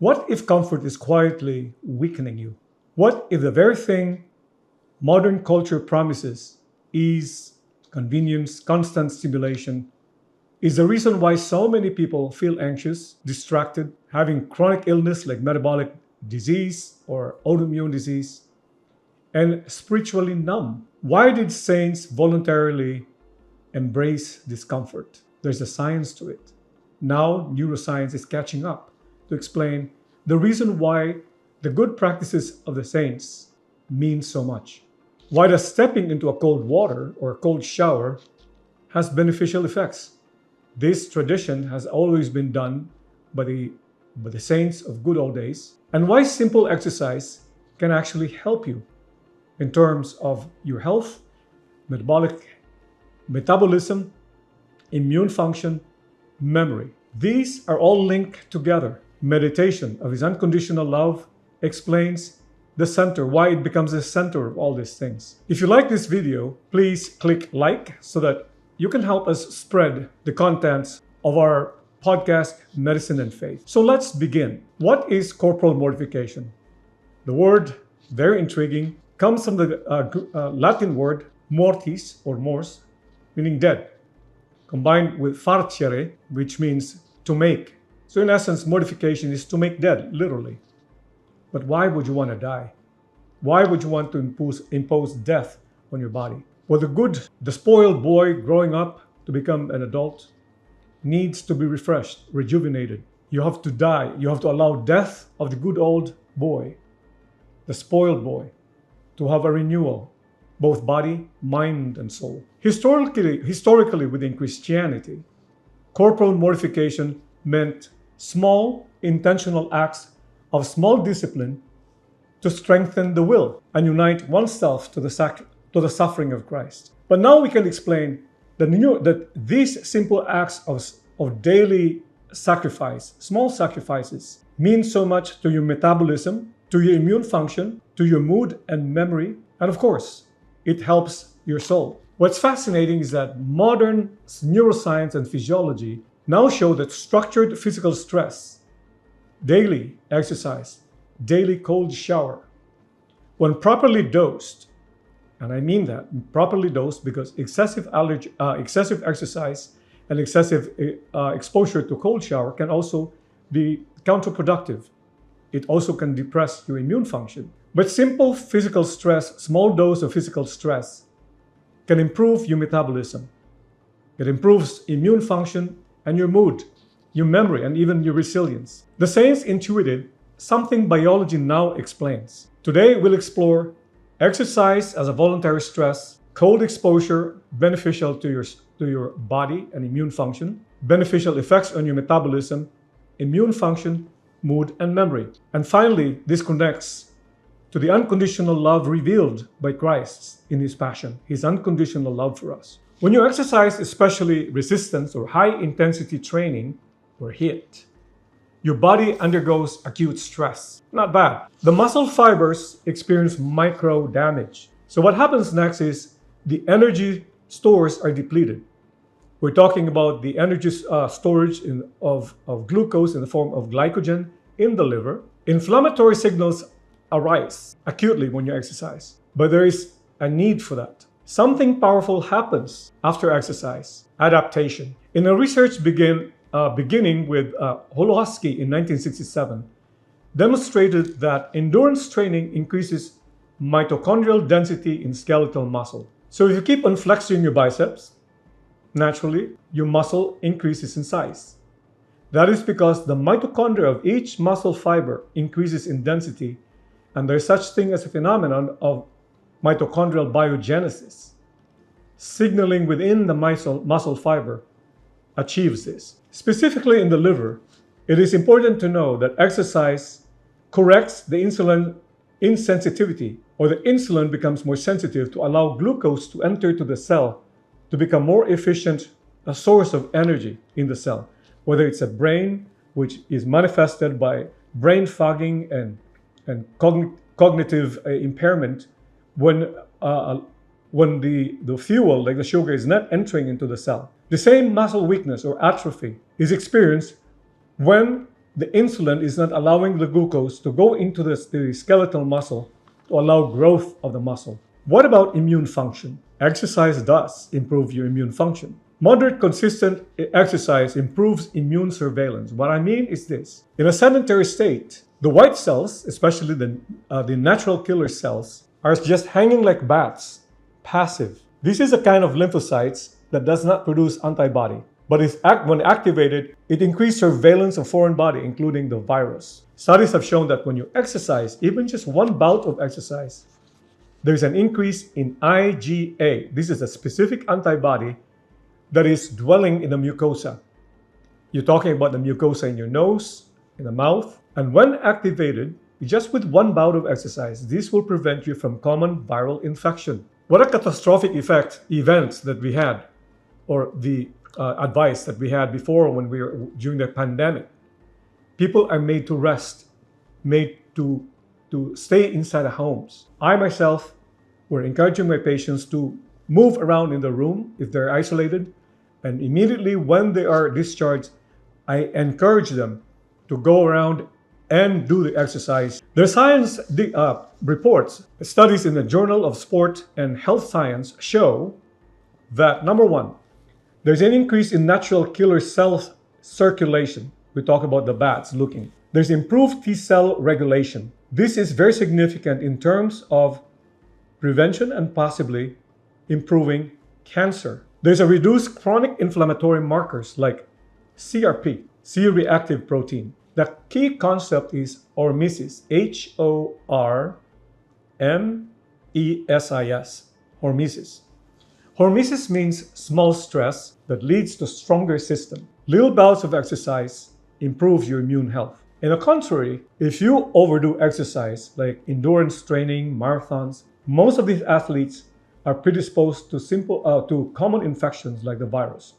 What if comfort is quietly weakening you? What if the very thing modern culture promises, ease, convenience, constant stimulation, is the reason why so many people feel anxious, distracted, having chronic illness like metabolic disease or autoimmune disease, and spiritually numb? Why did saints voluntarily embrace discomfort? There's a science to it. Now, neuroscience is catching up to explain the reason why the good practices of the saints mean so much. Why does stepping into a cold water or a cold shower has beneficial effects? This tradition has always been done by the saints of good old days, and why simple exercise can actually help you in terms of your health, metabolism, immune function, memory. These are all linked together. Meditation of His unconditional love explains the center, why it becomes the center of all these things. If you like this video, please click like so that you can help us spread the contents of our podcast, Medicine and Faith. So let's begin. What is corporal mortification? The word, very intriguing, comes from the Latin word mortis or mors, meaning dead, combined with farcere, which means to make. So in essence, mortification is to make dead, literally. But why would you want to die? Why would you want to impose death on your body? Well, the spoiled boy growing up to become an adult needs to be refreshed, rejuvenated. You have to die. You have to allow death of the good old boy, the spoiled boy, to have a renewal, both body, mind, and soul. Historically within Christianity, corporal mortification meant small intentional acts of small discipline to strengthen the will and unite oneself to the suffering of Christ. But now we can explain that these simple acts of daily sacrifice, small sacrifices, mean so much to your metabolism, to your immune function, to your mood and memory, and of course, it helps your soul. What's fascinating is that modern neuroscience and physiology now show that structured physical stress, daily exercise, daily cold shower, when properly dosed, and I mean that, properly dosed, because excessive exercise and excessive exposure to cold shower can also be counterproductive. It also can depress your immune function. But simple physical stress, small dose of physical stress, can improve your metabolism. It improves immune function and your mood, your memory, and even your resilience. The saints intuited something biology now explains. Today, we'll explore exercise as a voluntary stress, cold exposure beneficial to your body and immune function, beneficial effects on your metabolism, immune function, mood, and memory. And finally, this connects to the unconditional love revealed by Christ in His passion, His unconditional love for us. When you exercise, especially resistance or high-intensity training or HIIT, your body undergoes acute stress. Not bad. The muscle fibers experience micro damage. So what happens next is the energy stores are depleted. We're talking about the energy storage of glucose in the form of glycogen in the liver. Inflammatory signals arise acutely when you exercise, but there is a need for that. Something powerful happens after exercise, adaptation. In a research beginning with Holowski in 1967, demonstrated that endurance training increases mitochondrial density in skeletal muscle. So if you keep on flexing your biceps, naturally, your muscle increases in size. That is because the mitochondria of each muscle fiber increases in density, and there's such thing as a phenomenon of mitochondrial biogenesis. Signaling within the muscle fiber achieves this. Specifically in the liver, it is important to know that exercise corrects the insulin insensitivity, or the insulin becomes more sensitive to allow glucose to enter to the cell to become more efficient, a source of energy in the cell, whether it's a brain, which is manifested by brain fogging and cognitive impairment when the fuel, like the sugar, is not entering into the cell. The same muscle weakness or atrophy is experienced when the insulin is not allowing the glucose to go into the skeletal muscle to allow growth of the muscle. What about immune function? Exercise does improve your immune function. Moderate, consistent exercise improves immune surveillance. What I mean is this. In a sedentary state, the white cells, especially the natural killer cells, are just hanging like bats, passive. This is a kind of lymphocytes that does not produce antibody, but when activated, it increases surveillance of foreign body, including the virus. Studies have shown that when you exercise, even just one bout of exercise, there's an increase in IgA. This is a specific antibody that is dwelling in the mucosa. You're talking about the mucosa in your nose, in the mouth, and when activated, just with one bout of exercise, this will prevent you from common viral infection. What a catastrophic events that we had, or the advice that we had before when we were during the pandemic. People are made to rest, made to stay inside the homes. I myself were encouraging my patients to move around in the room if they're isolated, and immediately when they are discharged, I encourage them to go around and do the exercise. The science reports, studies in the Journal of Sport and Health Science show that, number one, there's an increase in natural killer cell circulation. We talk about the bats looking. There's improved T cell regulation. This is very significant in terms of prevention and possibly improving cancer. There's a reduced chronic inflammatory markers like CRP, C-reactive protein. The key concept is hormesis, Hormesis, hormesis. Hormesis means small stress that leads to stronger system. Little bouts of exercise improves your immune health. On the contrary, if you overdo exercise like endurance training, marathons, most of these athletes are predisposed to common infections like the virus.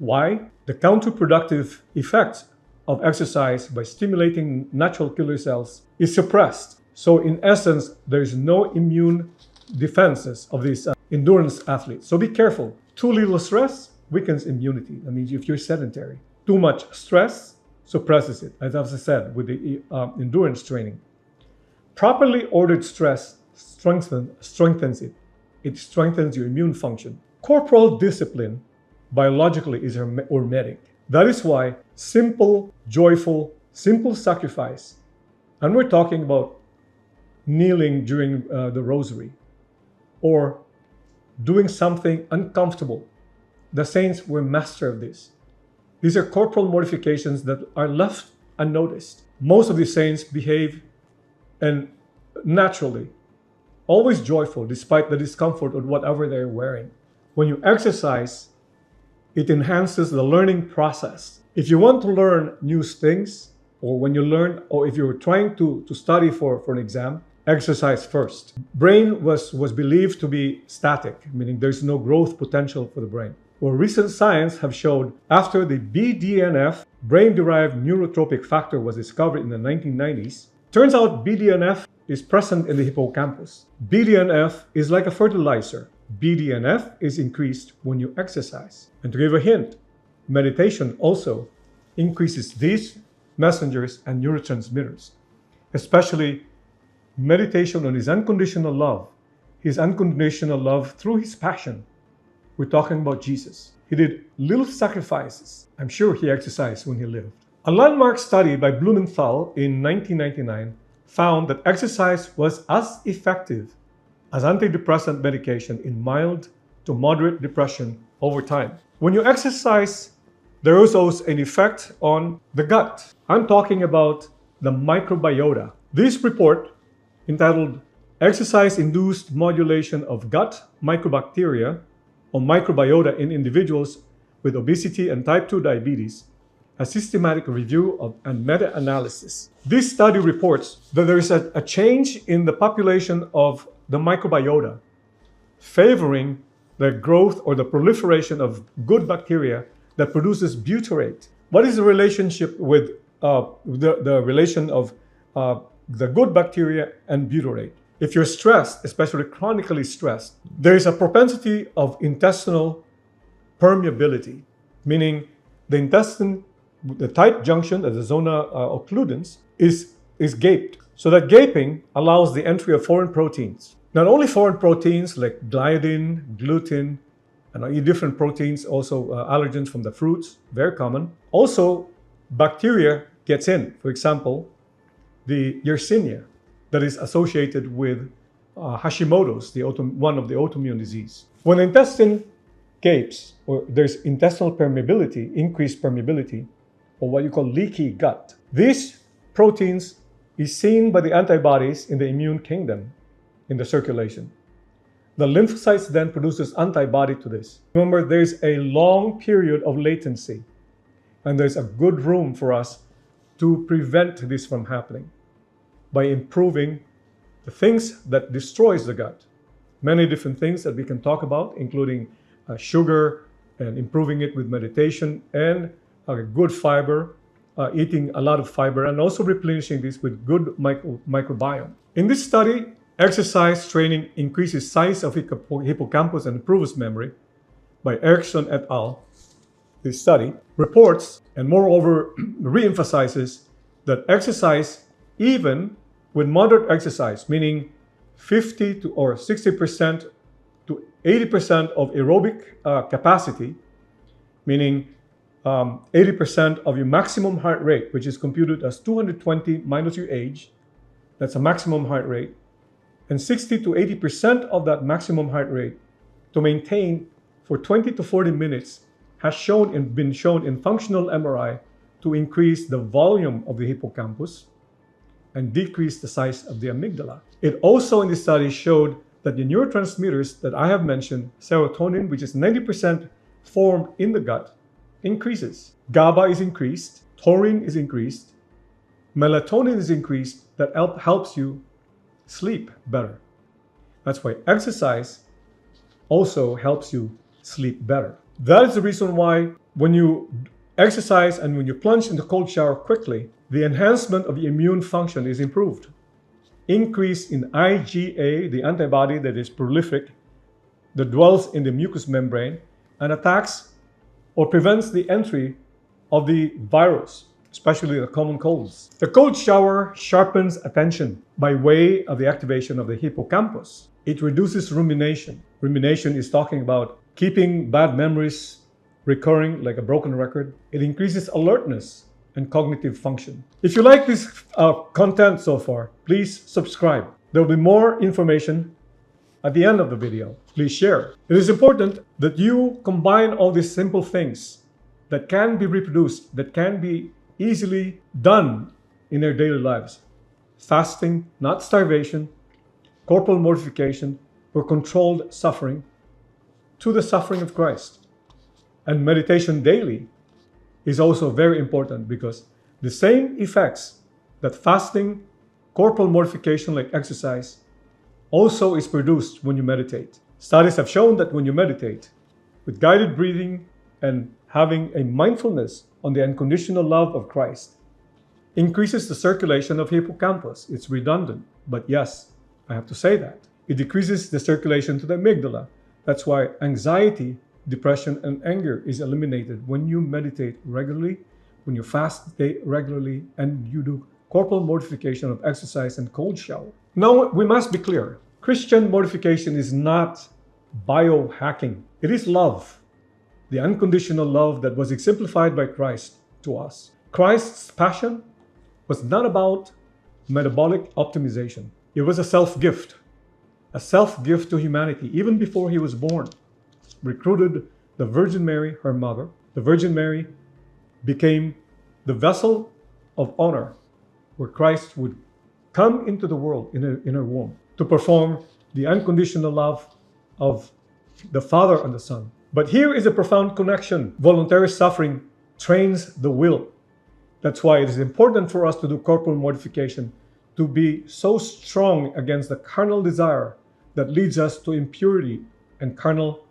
Why? The counterproductive effects of exercise by stimulating natural killer cells is suppressed. So in essence, there's no immune defenses of these endurance athletes. So be careful. Too little stress weakens immunity. That means if you're sedentary. Too much stress suppresses it, as I said, with the endurance training. Properly ordered stress strengthens it. It strengthens your immune function. Corporal discipline, biologically, is hormetic. That is why simple, joyful, simple sacrifice, and we're talking about kneeling during the rosary, or doing something uncomfortable. The saints were master of this. These are corporal mortifications that are left unnoticed. Most of the saints behave and naturally, always joyful despite the discomfort of whatever they're wearing. When you exercise, it enhances the learning process. If you want to learn new things, or when you learn, or if you're trying to study for an exam, exercise first. Brain was believed to be static, meaning there's no growth potential for the brain. Well, recent science have showed after the BDNF, brain-derived neurotropic factor, was discovered in the 1990s, turns out BDNF is present in the hippocampus. BDNF is like a fertilizer. BDNF is increased when you exercise. And to give a hint, meditation also increases these messengers and neurotransmitters, especially meditation on his unconditional love through his passion. We're talking about Jesus. He did little sacrifices. I'm sure he exercised when he lived. A landmark study by Blumenthal in 1999 found that exercise was as effective as antidepressant medication in mild to moderate depression over time. When you exercise, there is also an effect on the gut. I'm talking about the microbiota. This report, entitled Exercise-Induced Modulation of Gut Microbacteria or Microbiota in Individuals with Obesity and Type 2 Diabetes, a systematic review and meta-analysis. This study reports that there is a change in the population of the microbiota, favoring the growth or the proliferation of good bacteria that produces butyrate. What is the relationship with the relation of the good bacteria and butyrate? If you're stressed, especially chronically stressed, there is a propensity of intestinal permeability, meaning the intestine the tight junction, the zona occludens, is gaped. So that gaping allows the entry of foreign proteins. Not only foreign proteins like gliadin, gluten, and different proteins, also allergens from the fruits, very common. Also, bacteria gets in. For example, the Yersinia that is associated with Hashimoto's, one of the autoimmune disease. When the intestine gapes, or there's intestinal permeability, increased permeability, or what you call leaky gut, these proteins is seen by the antibodies in the immune kingdom in the circulation. The lymphocytes then produces antibody to this. Remember, there's a long period of latency, and there's a good room for us to prevent this from happening by improving the things that destroys the gut. Many different things that we can talk about, including sugar, and improving it with meditation, and good fiber, eating a lot of fiber, and also replenishing this with good microbiome. In this study, exercise training increases size of hippocampus and improves memory by Erickson et al. This study reports and moreover reemphasizes that exercise, even with moderate exercise, meaning 50 to or 60% to 80% of aerobic capacity, meaning 80% of your maximum heart rate, which is computed as 220 minus your age, that's a maximum heart rate, and 60 to 80% of that maximum heart rate to maintain for 20 to 40 minutes has been shown in functional MRI to increase the volume of the hippocampus and decrease the size of the amygdala. It also in this study showed that the neurotransmitters that I have mentioned, serotonin, which is 90% formed in the gut, increases. GABA is increased, taurine is increased, melatonin is increased, that helps you sleep better. That's why exercise also helps you sleep better. That is the reason why when you exercise and when you plunge in the cold shower quickly, the enhancement of the immune function is improved. Increase in IgA, the antibody that is prolific, that dwells in the mucous membrane and attacks or prevents the entry of the virus, especially the common colds. The cold shower sharpens attention by way of the activation of the hippocampus. It reduces rumination. Rumination is talking about keeping bad memories recurring like a broken record. It increases alertness and cognitive function. If you like this content so far, please subscribe. There will be more information at the end of the video. Please share. It is important that you combine all these simple things that can be reproduced, that can be easily done in their daily lives. Fasting, not starvation, corporal mortification, or controlled suffering to the suffering of Christ. And meditation daily is also very important because the same effects that fasting, corporal mortification like exercise, also is produced when you meditate. Studies have shown that when you meditate with guided breathing and having a mindfulness on the unconditional love of Christ, increases the circulation of hippocampus. It's redundant, but yes, I have to say that. It decreases the circulation to the amygdala. That's why anxiety, depression, and anger is eliminated when you meditate regularly, when you fast regularly, and you do corporal mortification of exercise and cold shower. Now, we must be clear. Christian mortification is not biohacking. It is love, the unconditional love that was exemplified by Christ to us. Christ's passion was not about metabolic optimization. It was a self-gift to humanity, even before he was born. Recruited the Virgin Mary, her mother. The Virgin Mary became the vessel of honor where Christ would come into the world in her womb to perform the unconditional love of the Father and the Son. But here is a profound connection. Voluntary suffering trains the will. That's why it is important for us to do corporal mortification, to be so strong against the carnal desire that leads us to impurity and carnal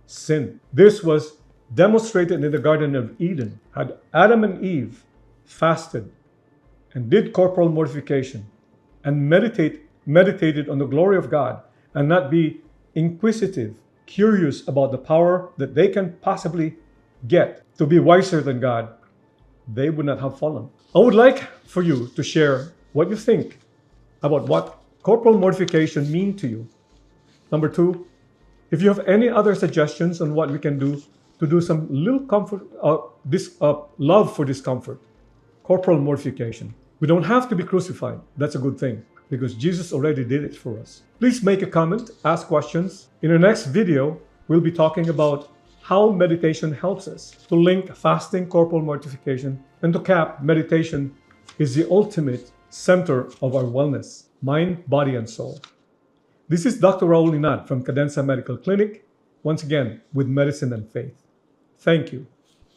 sin. This was demonstrated in the Garden of Eden. Had Adam and Eve fasted and did corporal mortification and meditated on the glory of God and not be inquisitive, curious about the power that they can possibly get to be wiser than God, they would not have fallen. I would like for you to share what you think about what corporal mortification means to you. Number 2, if you have any other suggestions on what we can do to do some little love for discomfort, corporal mortification. We don't have to be crucified. That's a good thing because Jesus already did it for us. Please make a comment, ask questions. In our next video, we'll be talking about how meditation helps us to link fasting, corporal mortification, and to cap, meditation is the ultimate center of our wellness, mind, body, and soul. This is Dr. Raul Enad from Cadenza Medical Clinic, once again with Medicine and Faith. Thank you.